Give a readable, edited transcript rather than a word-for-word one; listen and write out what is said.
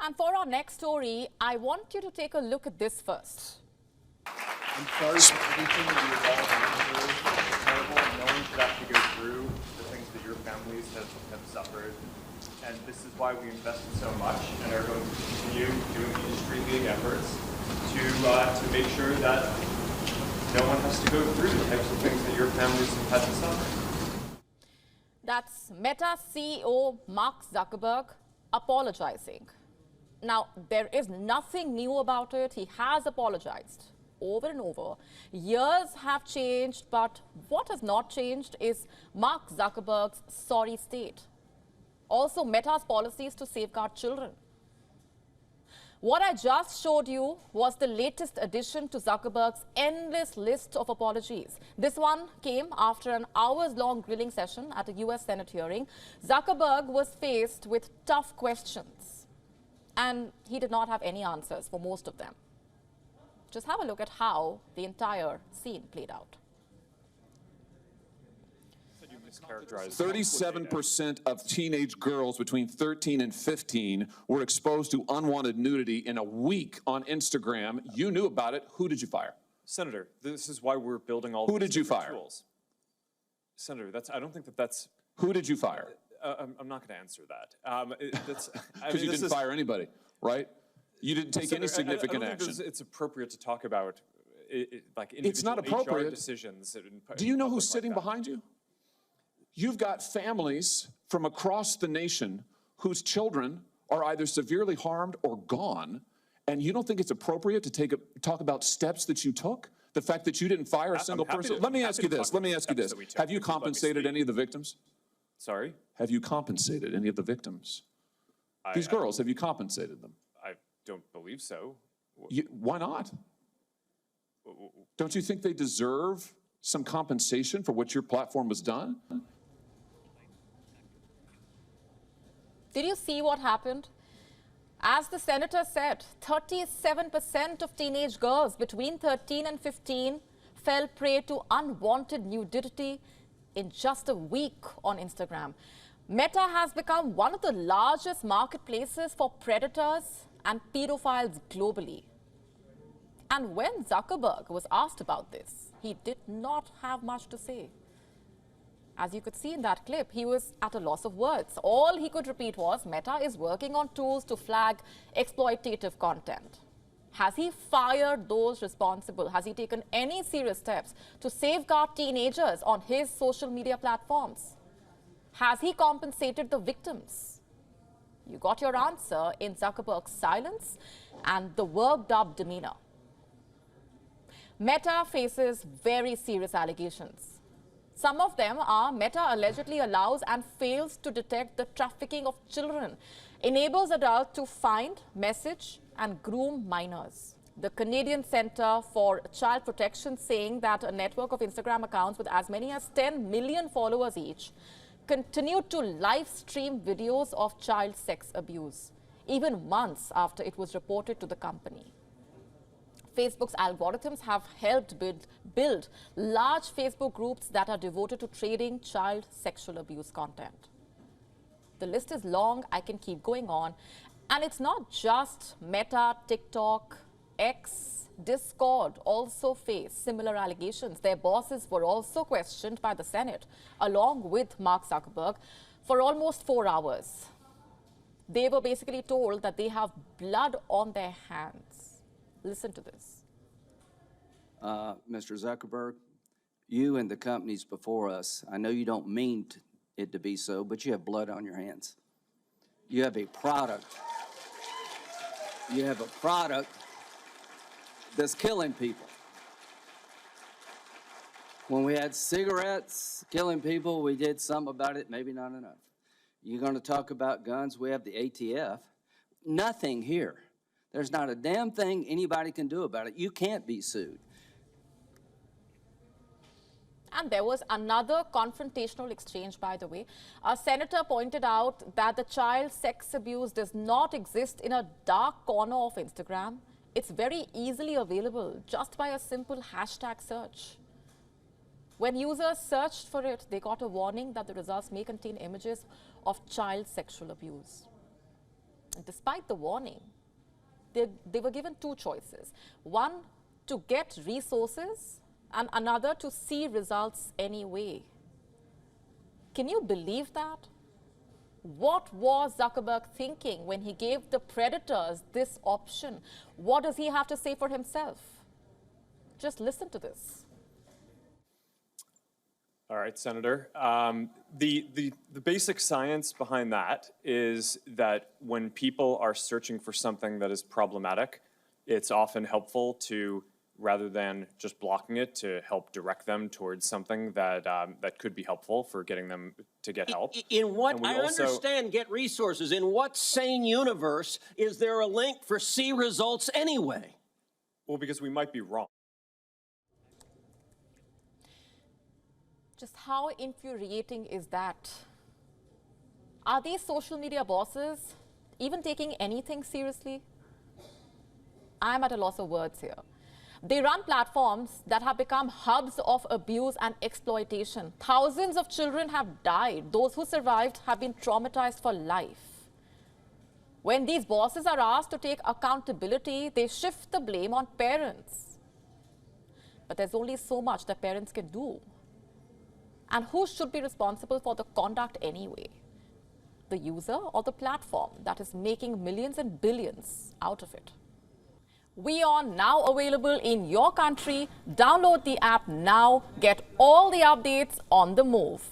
And for our next story, I want you to take a look at this first. I'm sorry for everything that you've all been through. It's terrible. No one should have to go through the things that your families have suffered. And this is why we invested so much and are going to continue doing industry-leading efforts to make sure that no one has to go through the types of things that your families have had to suffer. That's Meta CEO Mark Zuckerberg apologizing. Now, there is nothing new about it. He has apologized over and over. Years have changed, but what has not changed is Mark Zuckerberg's sorry state. Also, Meta's policies to safeguard children. What I just showed you was the latest addition to Zuckerberg's endless list of apologies. This one came after an hours-long grilling session at a US Senate hearing. Zuckerberg was faced with tough questions, and he did not have any answers for most of them. Just have a look at how the entire scene played out. 37% of teenage girls between 13 and 15 were exposed to unwanted nudity in a week on Instagram. You knew about it. Who did you fire? Senator, this is why we're building all Who these did you different fire? tools. Senator, I don't think that's... Who did you fire? I'm not going to answer that. Because you didn't fire anybody, right? You didn't take any significant I don't action. think it's appropriate to talk about like individual It's not appropriate. HR decisions. Do you know who's sitting behind you? You've got families from across the nation whose children are either severely harmed or gone, and you don't think it's appropriate to talk about steps that you took? The fact that you didn't fire a single person? Let me ask you this. Have you compensated any of the victims? Sorry? Have you compensated any of the victims? These girls, have you compensated them? I don't believe so. Why not? Don't you think they deserve some compensation for what your platform has done? Did you see what happened? As the senator said, 37% of teenage girls between 13 and 15 fell prey to unwanted nudity in just a week on Instagram. Meta has become one of the largest marketplaces for predators and pedophiles globally. And when Zuckerberg was asked about this, he did not have much to say. As you could see in that clip, he was at a loss of words. All he could repeat was, Meta is working on tools to flag exploitative content. Has he fired those responsible? Has he taken any serious steps to safeguard teenagers on his social media platforms? Has he compensated the victims? You got your answer in Zuckerberg's silence and the worked-up demeanor. Meta faces very serious allegations. Some of them are Meta allegedly allows and fails to detect the trafficking of children, enables adults to find, message and groom minors. The Canadian Centre for Child Protection saying that a network of Instagram accounts with as many as 10 million followers each continued to live stream videos of child sex abuse, even months after it was reported to the company. Facebook's algorithms have helped build large Facebook groups that are devoted to trading child sexual abuse content. The list is long, I can keep going on. And it's not just Meta, TikTok, X, Discord also face similar allegations. Their bosses were also questioned by the Senate, along with Mark Zuckerberg, for almost 4 hours. They were basically told that they have blood on their hands. Listen to this. Mr. Zuckerberg, you and the companies before us, I know you don't mean it to be so, but you have blood on your hands. You have a product. You have a product that's killing people. When we had cigarettes killing people, we did something about it, maybe not enough. You're going to talk about guns, we have the ATF. Nothing here. There's not a damn thing anybody can do about it. You can't be sued. And there was another confrontational exchange, by the way. A senator pointed out that the child sex abuse does not exist in a dark corner of Instagram. It's very easily available just by a simple hashtag search. When users searched for it, they got a warning that the results may contain images of child sexual abuse. And despite the warning, they were given two choices. One, to get resources, and another, to see results anyway. Can you believe that? What was Zuckerberg thinking when he gave the predators this option? What does he have to say for himself? Just listen to this. All right, Senator. The basic science behind that is that when people are searching for something that is problematic, it's often helpful to, rather than just blocking it, to help direct them towards something that that could be helpful for getting them to get help. In what, And we I also- understand get resources. In what sane universe is there a link for see results anyway? Well, because we might be wrong. Just how infuriating is that? Are these social media bosses even taking anything seriously? I'm at a loss of words here. They run platforms that have become hubs of abuse and exploitation. Thousands of children have died. Those who survived have been traumatized for life. When these bosses are asked to take accountability, they shift the blame on parents. But there's only so much that parents can do. And who should be responsible for the conduct anyway? The user or the platform that is making millions and billions out of it? WION now available in your country. Download the app now. Get all the updates on the move.